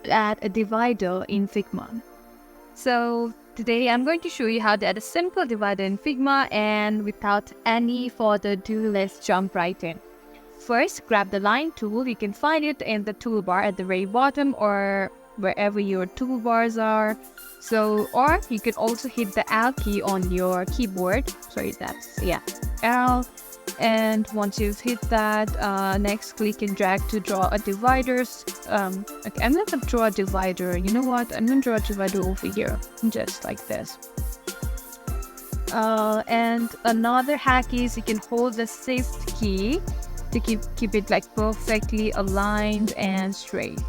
add a divider in Figma. So today I'm going to show you how to add a simple divider in Figma, and without any further ado, let's jump right in. First, grab the line tool. You can find it in the toolbar at the very bottom or wherever your toolbars are. Or you can also hit the L key on your keyboard. L. And once you've hit that, next click and drag to draw a divider. Okay, I'm not gonna draw a divider. You know what? I'm gonna draw a divider over here, just like this. And another hack is you can hold the Shift key to keep it like perfectly aligned and straight.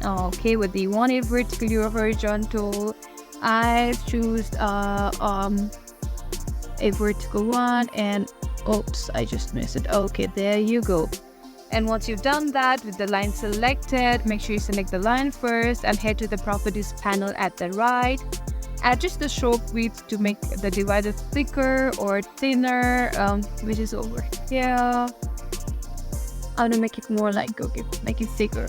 Okay, whether you want it vertical or horizontal, I've choose a vertical one, and oops, I just missed it. Okay, there you go. And once you've done that with the line selected, make sure you select the line first and head to the properties panel at the right. Adjust the stroke width to make the divider thicker or thinner, which is over here. I'm gonna make it more like, okay, make it thicker.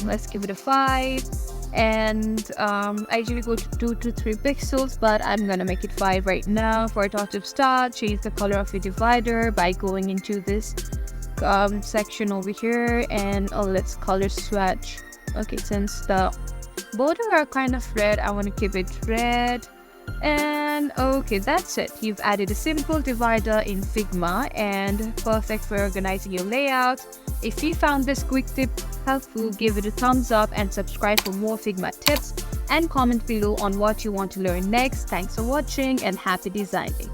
Let's give it a 5. And I usually go to 2 to 3 pixels, but I'm gonna make it 5 right now. For a touch of style, change the color of your divider by going into this section over here, and let's color swatch. Okay, since the border are kind of red, I want to keep it red. And okay, that's it. You've added a simple divider in Figma, and perfect for organizing your layout. If you found this quick tip helpful, give it a thumbs up and subscribe for more Figma tips, and comment below on what you want to learn next. Thanks for watching and happy designing.